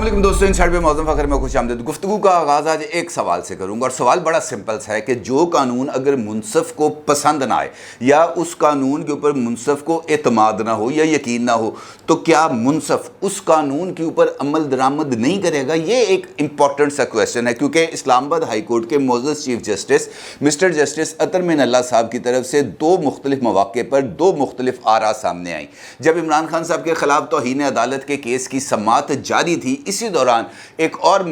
अस्सलाम दोस्तों, इनसाइड पे मौज़ूम फ़खर में खुश आमदीद। गुफ्तगू का आगाज़ आज एक सवाल से करूँगा और सवाल बड़ा सिंपल सा है कि जो कानून अगर मुनसफ़ को पसंद ना आए या उस कानून के ऊपर मुनसफ़ को एतमाद ना हो या यकीन ना हो तो क्या मुनसफ़ उस कानून के ऊपर अमल दरामद नहीं करेगा? ये एक इम्पॉर्टेंट सा क्वेश्चन है, क्योंकि इस्लामाबाद हाई कोर्ट के मोअज़्ज़ज़ चीफ जस्टिस मिस्टर जस्टिस अतर मिन अल्लाह साहब की तरफ से दो मुख्तलिफ मौक़े पर दो मुख्तलिफ आरा सामने आई। जब इमरान खान साहब के ख़िलाफ़ तौहीन अदालत के केस की समाअत जारी थी, इसी दौरान एक और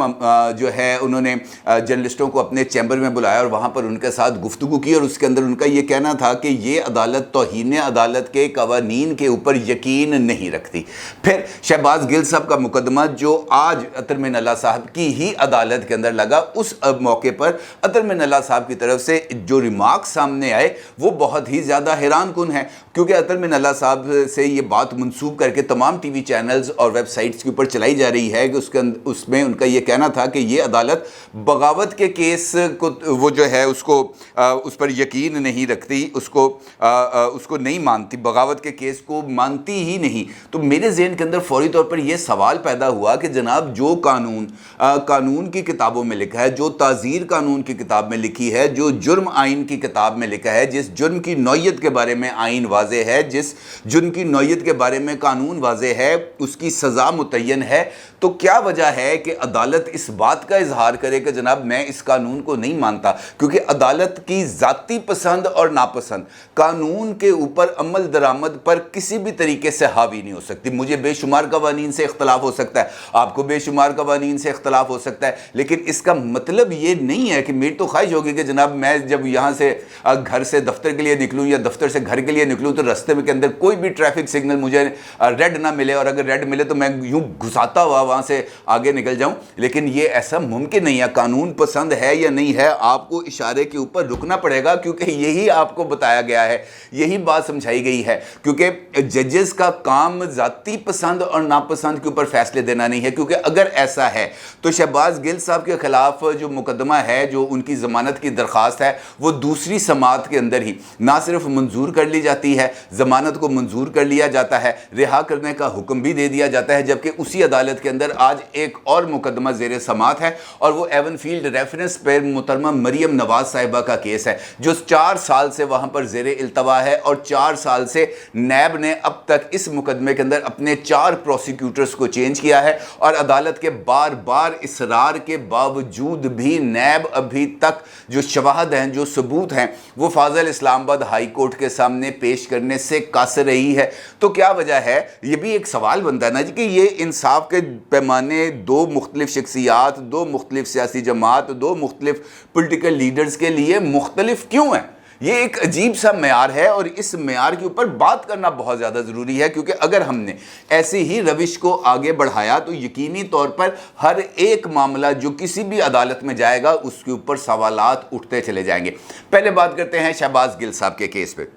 जो है उन्होंने जर्नलिस्टों को अपने चैम्बर में बुलाया और वहाँ पर उनके साथ गुफ्तगू की और उसके अंदर उनका ये कहना था कि ये अदालत तौहीन अदालत के कवानीन के ऊपर यकीन नहीं रखती। फिर शहबाज गिल साहब का मुकदमा जो आज अतर मिन अल्लाह साहब की ही अदालत के अंदर लगा, उस मौके पर अतर मिन अल्लाह साहब की तरफ से जो रिमार्क सामने आए वो बहुत ही ज़्यादा हैरान कुन है, क्योंकि अतर मिन अल्लाह साहब से ये बात मंसूब करके तमाम टीवी चैनल्स और वेबसाइट्स के ऊपर चलाई जा रही है कि उसमें उनका ये कहना था कि ये अदालत बगावत के केस को वो जो है उसको उस पर यकीन नहीं रखती, उसको नहीं मानती, बगावत के केस को मानती ही नहीं। तो मेरे ज़हन के अंदर फौरी तौर पर यह सवाल पैदा हुआ कि जनाब जो कानून की किताबों में लिखा है, जो ताज़ीर कानून की किताब में लिखी है, जो जुर्म आइन की किताब में लिखा है, जिस जुर्म की नौयत के बारे में आइन वाज़े है, जिस जुर्म की नौयत के बारे में कानून वाज़े है, उसकी सज़ा मुतय्यन है, तो क्या वजह है कि अदालत इस बात का इजहार करे कि जनाब मैं इस कानून को नहीं मानता? क्योंकि अदालत की ज़ाती पसंद और नापसंद कानून के ऊपर अमल दरामद पर किसी भी तरीके से हावी नहीं हो सकती। मुझे बेशुमार कवानीन से इख्तलाफ हो सकता है, आपको बेशुमार कवानीन से इख्तलाफ हो सकता है, लेकिन इसका मतलब ये नहीं है कि मेरी तो ख्वाहिश होगी कि जनाब मैं जब यहाँ से घर से दफ्तर के लिए निकलूँ या दफ्तर से घर के लिए निकलूँ तो रास्ते में के अंदर कोई भी ट्रैफिक सिग्नल मुझे रेड ना मिले, और अगर रेड मिले तो मैं यूँ घुसाता हुआ वहाँ से आगे निकल जाऊँ। लेकिन ये ऐसा मुमकिन नहीं है। कानून पसंद है या नहीं है, आपको इशारे के ऊपर रुकना पड़ेगा, क्योंकि यही आपको बताया गया है, यही बात समझाई गई है। क्योंकि जजेस का काम ज़ाती पसंद और नापसंद के ऊपर फैसले देना नहीं है, क्योंकि अगर ऐसा है तो शहबाज गिल साहब के खिलाफ जो मुकदमा है, जो उनकी ज़मानत की दरख्वास्त है, वो दूसरी समाअत के अंदर ही ना सिर्फ मंजूर कर ली जाती है, ज़मानत को मंजूर कर लिया जाता है, रिहा करने का हुक्म भी दे दिया जाता है, जबकि उसी अदालत के अंदर आज एक और मुकदमा ज़ेर समाअत है और वो एवनफील्ड रेफरेंस पर मुहतरमा मरियम नवाज साहिबा का केस है, जो 4 साल से वहाँ पर ज़ेर इल्तवा है और 4 साल से नैब ने अब तक इस मुकदमे के अंदर अपने 4 प्रोसिक्यूटर्स को चेंज किया है और अदालत के बार बार इसरार के बावजूद भी नैब अभी तक जो शवाहद हैं, जो सबूत हैं, वो फाजिल इस्लामाबाद हाई कोर्ट के सामने पेश करने से कासर रही है। तो क्या वजह है? ये भी एक सवाल बनता है ना जी कि ये इंसाफ के पैमाने दो मुख्तलिफ शख्सियात, दो मुख्तलिफ सियासी जमात, दो मुख्तलिफ पोलिटिकल लीडर्स के लिए मुख्तलिफ क्यों है? ये एक अजीब सा मेयार है और इस मेयार के ऊपर बात करना बहुत ज़्यादा ज़रूरी है, क्योंकि अगर हमने ऐसे ही रविश को आगे बढ़ाया तो यकीनी तौर पर हर एक मामला जो किसी भी अदालत में जाएगा उसके ऊपर सवालात उठते चले जाएंगे। पहले बात करते हैं शहबाज गिल साहब के केस पे।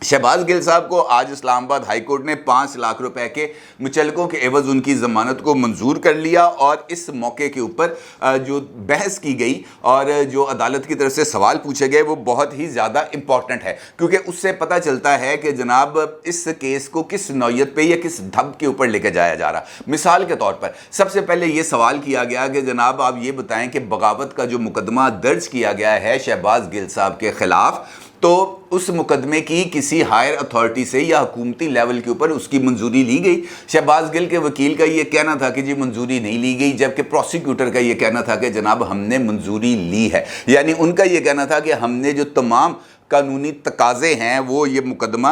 शहबाज गिल साहब को आज इस्लामाबाद हाई कोर्ट ने 5 लाख रुपए के मुचलकों के एवज उनकी ज़मानत को मंजूर कर लिया और इस मौके के ऊपर जो बहस की गई और जो अदालत की तरफ से सवाल पूछे गए वो बहुत ही ज़्यादा इम्पॉर्टेंट है, क्योंकि उससे पता चलता है कि जनाब इस केस को किस नौयत पे या किस ढब के ऊपर लेके जाया जा रहा। मिसाल के तौर पर सबसे पहले ये सवाल किया गया कि जनाब आप ये बताएं कि बगावत का जो मुकदमा दर्ज किया गया है शहबाज गिल साहब के ख़िलाफ़, तो उस मुकदमे की किसी हायर अथॉरिटी से या हुकूमती लेवल के ऊपर उसकी मंजूरी ली गई? शहबाज गिल के वकील का ये कहना था कि जी मंजूरी नहीं ली गई, जबकि प्रोसिक्यूटर का ये कहना था कि जनाब हमने मंजूरी ली है। यानी उनका ये कहना था कि हमने जो तमाम कानूनी तकाज़े हैं वो ये मुकदमा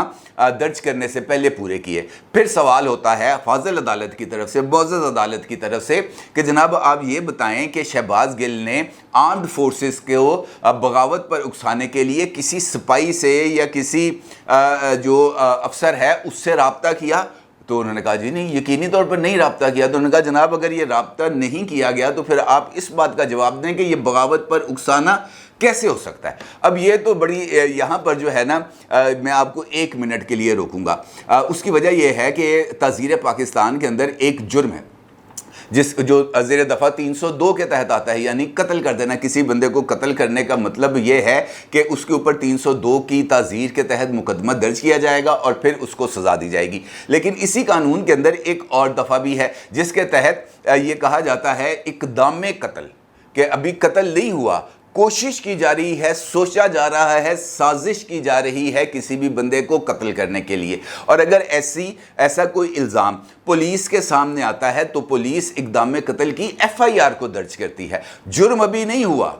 दर्ज करने से पहले पूरे किए। फिर सवाल होता है फाजिल अदालत की तरफ से, मुअज़्ज़ज़ अदालत की तरफ से कि जनाब आप ये बताएं कि शहबाज गिल ने आर्म्ड फोर्सेस को बगावत पर उकसाने के लिए किसी सिपाही से या किसी जो अफसर है उससे रब्ता किया? तो उन्होंने कहा जी नहीं, यकीनी तौर पर नहीं रब्ता किया। तो उन्होंने कहा जनाब अगर ये रब्ता नहीं किया गया तो फिर आप इस बात का जवाब दें कि ये बगावत पर उकसाना कैसे हो सकता है? अब ये तो बड़ी यहाँ पर जो है ना मैं आपको 1 मिनट के लिए रोकूंगा। उसकी वजह यह है कि ताज़ीर पाकिस्तान के अंदर एक जुर्म है जिस जो ज़ेर दफ़ा 302 के तहत आता है, यानी कत्ल कर देना। किसी बंदे को कत्ल करने का मतलब ये है कि उसके ऊपर 302 की ताज़ीर के तहत मुकदमा दर्ज किया जाएगा और फिर उसको सज़ा दी जाएगी। लेकिन इसी कानून के अंदर एक और दफ़ा भी है जिसके तहत ये कहा जाता है इक़दाम कत्ल, कि अभी कत्ल नहीं हुआ, कोशिश की जा रही है, सोचा जा रहा है, साजिश की जा रही है किसी भी बंदे को कत्ल करने के लिए। और अगर ऐसा कोई इल्ज़ाम पुलिस के सामने आता है तो पुलिस इक़दाम कत्ल की FIR को दर्ज करती है। जुर्म अभी नहीं हुआ,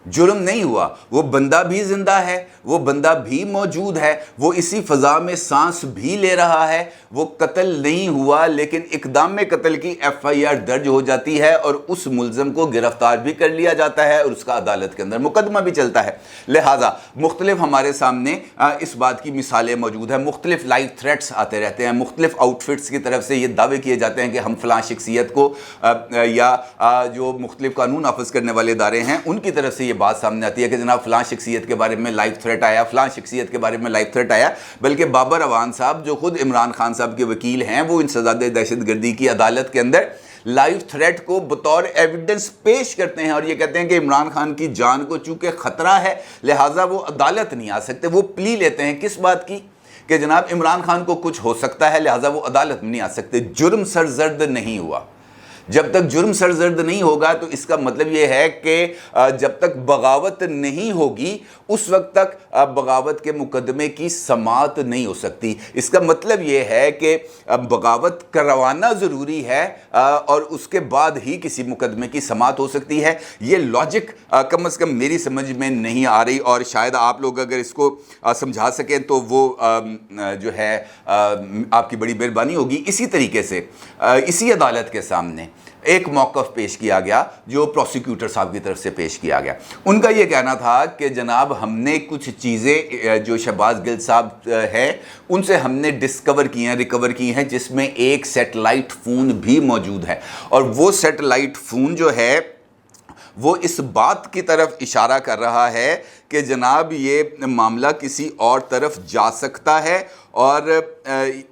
जुर्म नहीं हुआ, वो बंदा भी जिंदा है, वो बंदा भी मौजूद है, वो इसी फ़ज़ा में सांस भी ले रहा है, वो कत्ल नहीं हुआ, लेकिन इक़दाम कत्ल की FIR दर्ज हो जाती है और उस मुल्ज़म को गिरफ़्तार भी कर लिया जाता है और उसका अदालत के अंदर मुकदमा भी चलता है। लिहाजा मुख्तलिफ हमारे सामने इस बात की मिसालें मौजूद हैं। मुख्तलिफ लाइव थ्रेट्स आते रहते हैं, मुख्तलिफ आउटफिट्स की तरफ से ये दावे किए जाते हैं कि हम फ़लाँ शख्सियत को या जो मुख्तलिफ कानून नाफिज करने वाले इदारे हैं उनकी तरफ से ये बात सामने आती है कि जनाब फ़लाँ शख्सियत के बारे में लाइव थ्रेट आया, फ़लाँ शख्सियत के बारे में लाइव थ्रेट आया। बल्कि बाबर अवान साहब जो खुद इमरान खान साहब के वकील हैं, वो इंसदाद दहशतगर्दी की अदालत के अंदर लाइव थ्रेट को बतौर एविडेंस पेश करते हैं और ये कहते हैं कि इमरान खान की जान को चूंकि ख़तरा है लिहाजा वो अदालत नहीं आ सकते। वो प्ली लेते हैं किस बात की कि जनाब इमरान खान को कुछ हो सकता है लिहाजा वो अदालत में नहीं आ सकते। जुर्म सरजर्द नहीं हुआ। जब तक जुर्म सरजर्द नहीं होगा तो इसका मतलब ये है कि जब तक बगावत नहीं होगी उस वक्त तक बगावत के मुकदमे की समाअत नहीं हो सकती। इसका मतलब ये है कि बगावत करवाना ज़रूरी है और उसके बाद ही किसी मुकदमे की समाअत हो सकती है। ये लॉजिक कम अज़ कम मेरी समझ में नहीं आ रही और शायद आप लोग अगर इसको समझा सकें तो वो जो है आपकी बड़ी मेहरबानी होगी। इसी तरीके से इसी अदालत के सामने एक मौक़िफ़ पेश किया गया जो प्रोसिक्यूटर साहब की तरफ से पेश किया गया। उनका ये कहना था कि जनाब हमने कुछ चीज़ें जो शहबाज गिल साहब हैं उनसे हमने डिस्कवर की हैं, रिकवर की हैं, जिसमें एक सैटेलाइट फ़ोन भी मौजूद है और वो सैटेलाइट फ़ोन जो है वो इस बात की तरफ इशारा कर रहा है कि जनाब ये मामला किसी और तरफ जा सकता है और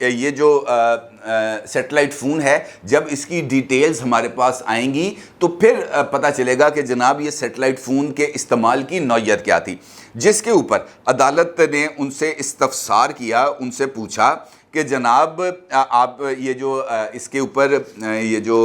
ये जो सैटेलाइट फ़ोन है जब इसकी डिटेल्स हमारे पास आएंगी तो फिर पता चलेगा कि जनाब ये सैटेलाइट फ़ोन के इस्तेमाल की नौयत क्या थी। जिसके ऊपर अदालत ने उनसे इस्तफसार किया, उनसे पूछा कि जनाब आप ये जो इसके ऊपर ये जो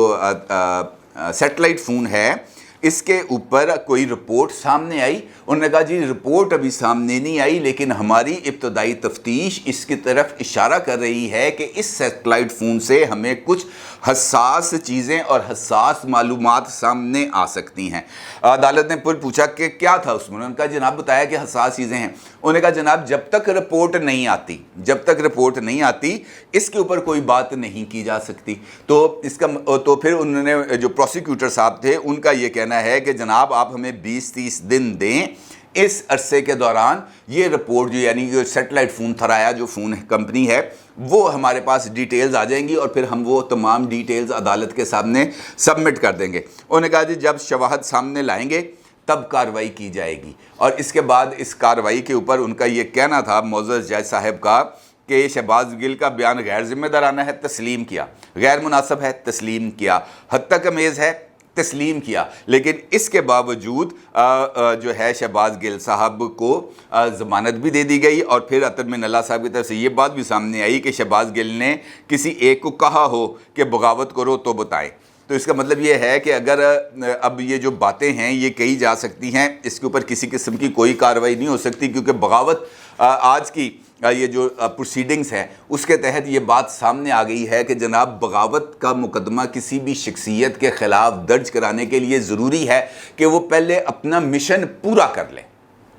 सैटेलाइट फ़ोन है इसके ऊपर कोई रिपोर्ट सामने आई। उन्होंने कहा जी रिपोर्ट अभी सामने नहीं आई लेकिन हमारी इब्तदाई तफ्तीश इसकी तरफ इशारा कर रही है कि इस सैटेलाइट फ़ोन से हमें कुछ हसास चीज़ें और हसास मालूमात सामने आ सकती हैं। अदालत ने फिर पूछा कि क्या था उसमें। उन्होंने कहा जनाब बताया कि हसास चीज़ें हैं। उन्होंने कहा जनाब जब तक रिपोर्ट नहीं आती, जब तक रिपोर्ट नहीं आती इसके ऊपर कोई बात नहीं की जा सकती। तो फिर उन्होंने जो प्रोसिक्यूटर साहब थे उनका ये कहना है कि जनाब आप हमें 20-30 दिन दें, इस अरसे के दौरान ये रिपोर्ट जो यानी जो सैटेलाइट फ़ोन थराया जो फ़ोन कंपनी है वो हमारे पास डिटेल्स आ जाएंगी और फिर हम वो तमाम डिटेल्स अदालत के सामने सबमिट कर देंगे। उन्होंने कहा जी जब शवाहद सामने लाएंगे तब कार्रवाई की जाएगी। और इसके बाद इस कार्रवाई के ऊपर उनका ये कहना था मोअज़्ज़ज़ जज साहब का कि शहबाज गिल का बयान गैर ज़िम्मेदाराना है, तस्लीम किया, गैर मुनासिब है, तस्लीम किया, हद तक अमेज़ है, तस्लीम किया। लेकिन इसके बावजूद जो है शहबाज गिल साहब को ज़मानत भी दे दी गई और फिर अतर में नल्ला साहब की तरफ से ये बात भी सामने आई कि शहबाज गिल ने किसी एक को कहा हो कि बगावत करो तो बताएं। तो इसका मतलब ये है कि अगर अब ये जो बातें हैं ये कही जा सकती हैं, इसके ऊपर किसी किस्म की कोई कार्रवाई नहीं हो सकती क्योंकि बगावत आज की ये जो प्रोसीडिंग्स हैं उसके तहत ये बात सामने आ गई है कि जनाब बगावत का मुकदमा किसी भी शख्सियत के ख़िलाफ़ दर्ज कराने के लिए ज़रूरी है कि वो पहले अपना मिशन पूरा कर ले।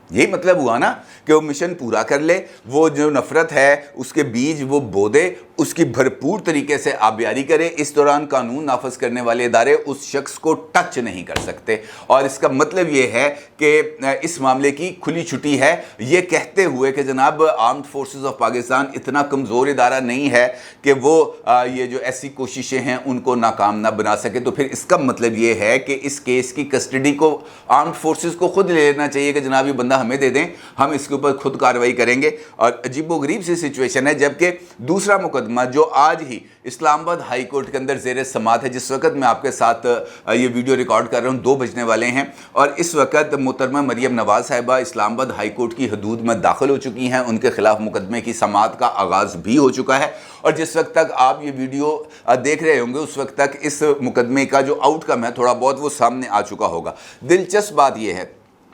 यही मतलब हुआ ना कि वो मिशन पूरा कर ले, वो जो नफ़रत है उसके बीज वो बो दे, उसकी भरपूर तरीके से आबियारी करे। इस दौरान कानून नाफिज करने वाले इदारे उस शख्स को टच नहीं कर सकते और इसका मतलब ये है कि इस मामले की खुली छुट्टी है ये कहते हुए कि जनाब आर्म्ड फोर्सेस ऑफ पाकिस्तान इतना कमज़ोर इदारा नहीं है कि वो ये जो ऐसी कोशिशें हैं उनको नाकाम ना बना सके। तो फिर इसका मतलब ये है कि इस केस की कस्टडी को आर्म्ड फोर्सेस को खुद ले लेना चाहिए कि जनाब ये बंदा हमें दे दें, हम इसके ऊपर खुद कार्रवाई करेंगे। और अजीबोगरीब सी सिचुएशन है, जबकि दूसरा मुकदमा जो आज ही इस्लामाबाद हाई कोर्ट के अंदर ज़ेर समाअत है, जिस वक्त मैं आपके साथ ये वीडियो रिकॉर्ड कर रहा हूँ 2 बजने वाले हैं, और इस वक्त मोहतरमा मरियम नवाज़ साहिबा इस्लामाबाद हाई कोर्ट की हदूद में दाखिल हो चुकी हैं। उनके खिलाफ मुकदमे की समाअत का आगाज़ भी हो चुका है, और जिस वक्त तक आप ये वीडियो देख रहे होंगे उस वक्त तक इस मुकदमे का जो आउटकम है थोड़ा बहुत वो सामने आ चुका होगा। दिलचस्प बात यह है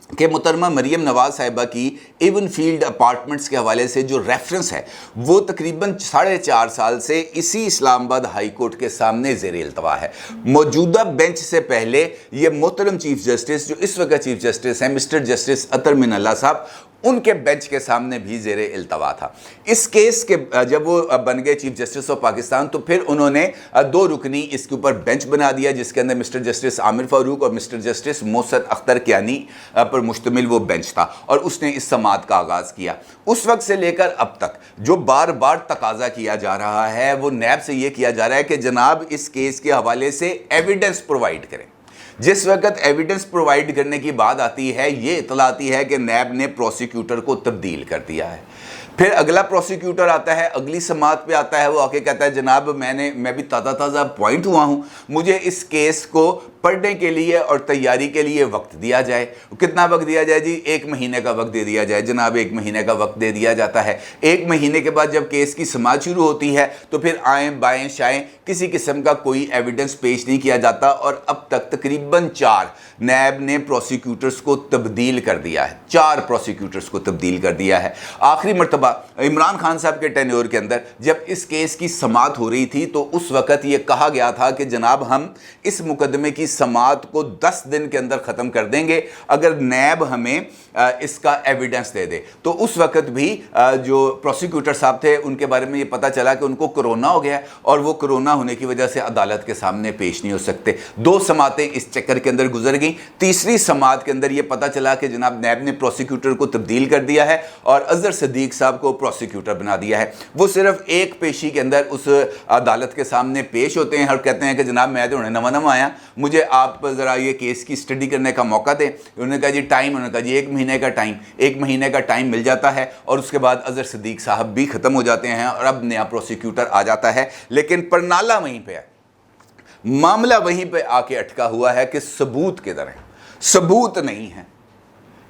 कि मोहतरमा मरियम नवाज़ साहिबा की एवन फील्ड अपार्टमेंट्स के हवाले से जो रेफरेंस है वो तकरीबन 4.5 साल से इसी इस्लामाबाद हाई कोर्ट के सामने ज़ेर इल्तवा है। मौजूदा बेंच से पहले ये मोहतरम चीफ जस्टिस जो इस वक्त चीफ जस्टिस हैं मिस्टर जस्टिस अतर मिनल्ला साहब, उनके बेंच के सामने भी ज़ेर इल्तवा था। इस केस के जब वो बन गए चीफ जस्टिस ऑफ पाकिस्तान तो फिर उन्होंने 2 रुकनी इसके ऊपर बेंच बना दिया, जिसके अंदर मिस्टर जस्टिस आमिर फारूक और मिस्टर जस्टिस मोहसिन अख्तर कियानी पर मुश्तमिल वो बेंच था, और उसने इस समाअत का आगाज़ किया। उस वक्त से लेकर अब तक जो बार बार तकाजा किया जा रहा है वो नैब से ये किया जा रहा है कि जनाब इस केस के हवाले से एविडेंस प्रोवाइड करें। जिस वक्त एविडेंस प्रोवाइड करने की बात आती है, ये इतला आती है कि नैब ने प्रोसिक्यूटर को तब्दील कर दिया है। फिर अगला प्रोसिक्यूटर आता है, अगली समाअत पे आता है, वो आके कहता है जनाब मैं भी ताज़ा अपॉइंट हुआ हूँ, मुझे इस केस को पढ़ने के लिए और तैयारी के लिए वक्त दिया जाए। कितना वक्त दिया जाए जी? 1 महीने का वक्त दे दिया जाए। जनाब 1 महीने का वक्त दे दिया जाता है। 1 महीने के बाद जब केस की समाअत शुरू होती है तो फिर आएँ बाएँ शाएँ किसी किस्म का कोई एविडेंस पेश नहीं किया जाता, और अब तक तकरीबन 4 नैब ने प्रोसिक्यूटर्स को तब्दील कर दिया है। 4 प्रोसिक्यूटर्स को तब्दील कर दिया है। आखिरी मरतबा इमरान खान साहब के टेन्योर के अंदर जब इस केस की समाअत हो रही थी तो उस वक्त ये कहा गया था कि जनाब हम इस मुकदमे की समाअत को 10 दिन के अंदर ख़त्म कर देंगे अगर नैब हमें इसका एविडेंस दे दे। तो उस वक्त भी जो प्रोसिक्यूटर साहब थे उनके बारे में ये पता चला कि उनको कोरोना हो गया और वो कोरोना होने की वजह से अदालत के सामने पेश नहीं हो सकते। 2 समाअतें इस चक्कर के अंदर गुजर गई। तीसरी समाअत के अंदर ये पता चला कि जनाब नैब ने प्रोसिक्यूटर को तब्दील कर दिया है और अजहर सिद्दीक साहब को प्रोसिक्यूटर बना दिया है। वो सिर्फ एक पेशी के अंदर उस अदालत के सामने पेश होते हैं और कहते हैं कि जनाब मैं तो नवा आया, मुझे आप ज़रा ये केस की स्टडी करने का मौका दें। उन्होंने कहा जी टाइम, उन्होंने कहा जी 1 महीने का टाइम मिल जाता है, और उसके बाद अजहर सिद्दीक साहब भी ख़त्म हो जाते हैं और अब नया प्रोसिक्यूटर आ जाता है। लेकिन परनाला वहीं पे है, मामला वहीं पे आके अटका हुआ है कि सबूत किधर है? सबूत नहीं है।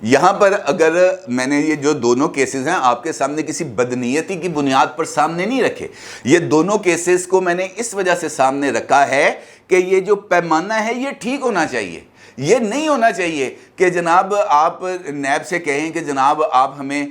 यहाँ पर अगर मैंने ये जो दोनों केसेस हैं आपके सामने किसी बदनीयती की बुनियाद पर सामने नहीं रखे, ये दोनों केसेस को मैंने इस वजह से सामने रखा है कि ये जो पैमाना है ये ठीक होना चाहिए। ये नहीं होना चाहिए कि जनाब आप नैब से कहें कि जनाब आप हमें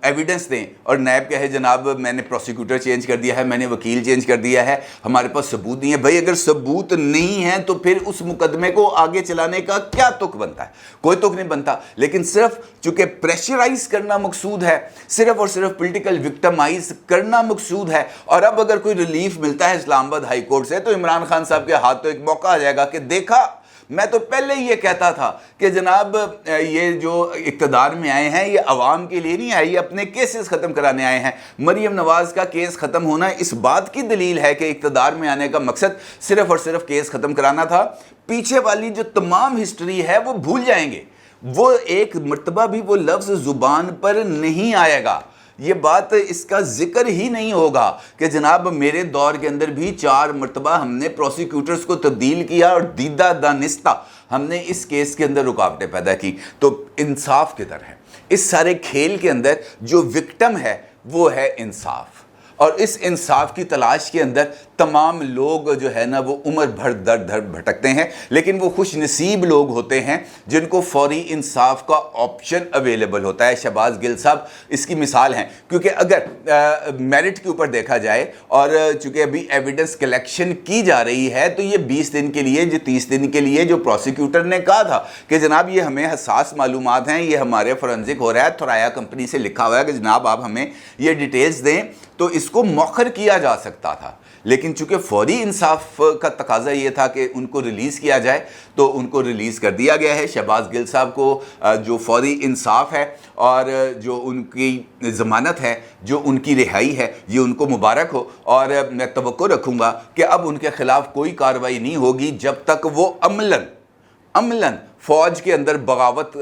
एविडेंस दें और नैब कहे जनाब मैंने प्रोसिक्यूटर चेंज कर दिया है, मैंने वकील चेंज कर दिया है, हमारे पास सबूत नहीं है। भाई अगर सबूत नहीं है तो फिर उस मुकदमे को आगे चलाने का क्या तुक बनता है? कोई तुक नहीं बनता। लेकिन सिर्फ चूंकि प्रेशराइज करना मकसूद है, सिर्फ और सिर्फ पोलिटिकल विक्टिमाइज करना मकसूद है, और अब अगर कोई रिलीफ मिलता है इस्लामाबाद हाई कोर्ट से तो इमरान खान साहब के हाथ तो एक मौका आ जाएगा कि देखा, मैं तो पहले ही ये कहता था कि जनाब ये जो इक़्तिदार में आए हैं ये अवाम के लिए नहीं आए, ये अपने केसेस ख़त्म कराने आए हैं। मरियम नवाज़ का केस ख़त्म होना इस बात की दलील है कि इक़्तिदार में आने का मकसद सिर्फ और सिर्फ केस ख़त्म कराना था। पीछे वाली जो तमाम हिस्ट्री है वो भूल जाएंगे, वो एक मरतबा भी वो लफ्ज़ ज़ुबान पर नहीं आएगा। ये बात इसका जिक्र ही नहीं होगा कि जनाब मेरे दौर के अंदर भी 4 मरतबा हमने प्रोसिक्यूटर्स को तब्दील किया और दीदा दानिस्ता हमने इस केस के अंदर रुकावटें पैदा की। तो इंसाफ किधर है? इस सारे खेल के अंदर जो विक्टिम है वो है इंसाफ, और इस इंसाफ की तलाश के अंदर तमाम लोग जो है ना वो उम्र भर दर दर भटकते हैं। लेकिन वो खुश नसीब लोग होते हैं जिनको फौरी इंसाफ का ऑप्शन अवेलेबल होता है। शहबाज गिल साहब इसकी मिसाल हैं, क्योंकि अगर मेरिट के ऊपर देखा जाए और चूँकि अभी एविडेंस कलेक्शन की जा रही है तो ये 20 दिन के लिए, जो 30 दिन के लिए जो प्रोसिक्यूटर ने कहा था कि जनाब ये हमें हसास मालूमात हैं, ये हमारे फोरेंसिक हो रहा है, थोराया कंपनी से लिखा हुआ है कि जनाब आप हमें ये डिटेल्स दें, तो इसको मौखर किया जा सकता था। लेकिन चूंकि फौरी इंसाफ का तकाजा ये था कि उनको रिलीज़ किया जाए तो उनको रिलीज़ कर दिया गया है। शहबाज गिल साहब को जो फौरी इंसाफ है और जो उनकी ज़मानत है, जो उनकी रिहाई है, ये उनको मुबारक हो। और मैं तवक्को रखूँगा कि अब उनके ख़िलाफ़ कोई कार्रवाई नहीं होगी जब तक वो अमलन فوج کے اندر بغاوت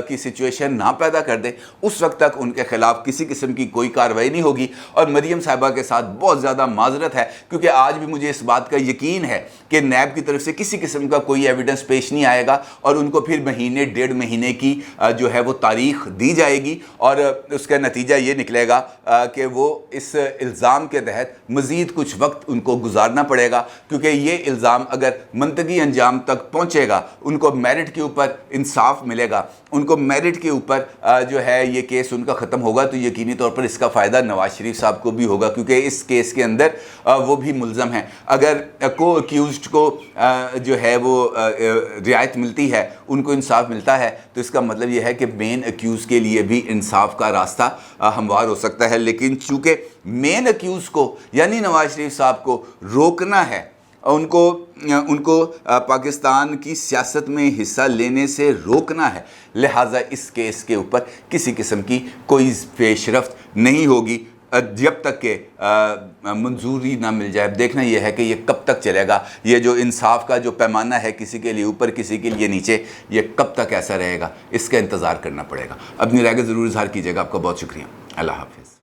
کی سچویشن نہ پیدا کر دیں، اس وقت تک ان کے خلاف کسی قسم کی کوئی کارروائی نہیں ہوگی۔ اور مریم صاحبہ کے ساتھ بہت زیادہ معذرت ہے، کیونکہ آج بھی مجھے اس بات کا یقین ہے کہ نیب کی طرف سے کسی قسم کا کوئی ایویڈنس پیش نہیں آئے گا، اور ان کو پھر مہینے 1.5 مہینے کی جو ہے وہ تاریخ دی جائے گی، اور اس کا نتیجہ یہ نکلے گا کہ وہ اس الزام کے تحت مزید کچھ وقت ان کو گزارنا پڑے گا، کیونکہ یہ الزام اگر منطقی انجام تک پہنچے گا، ان کو میرٹ کے اوپر انصاف ملے گا، ان کو میرٹ کے اوپر جو ہے یہ کیس ان کا ختم ہوگا، تو یقینی طور پر اس کا فائدہ نواز شریف صاحب کو بھی ہوگا، کیونکہ اس کیس کے اندر وہ بھی ملزم ہیں۔ اگر کو ایکیوزڈ کو جو ہے وہ رعایت ملتی ہے، ان کو انصاف ملتا ہے، تو اس کا مطلب یہ ہے کہ مین ایکیوز کے لیے بھی انصاف کا راستہ ہموار ہو سکتا ہے۔ لیکن چونکہ مین ایکیوز کو یعنی نواز شریف صاحب کو روکنا ہے، ان کو پاکستان کی سیاست میں حصہ لینے سے روکنا ہے، لہٰذا اس کیس کے اوپر کسی قسم کی کوئی پیش رفت نہیں ہوگی جب تک کہ منظوری نہ مل جائے۔ دیکھنا یہ ہے کہ یہ کب تک چلے گا، یہ جو انصاف کا جو پیمانہ ہے، کسی کے لیے اوپر کسی کے لیے نیچے، یہ کب تک ایسا رہے گا، اس کا انتظار کرنا پڑے گا۔ اپنی رائے کا ضرور اظہار کیجیے گا۔ آپ کا بہت شکریہ۔ اللہ حافظ۔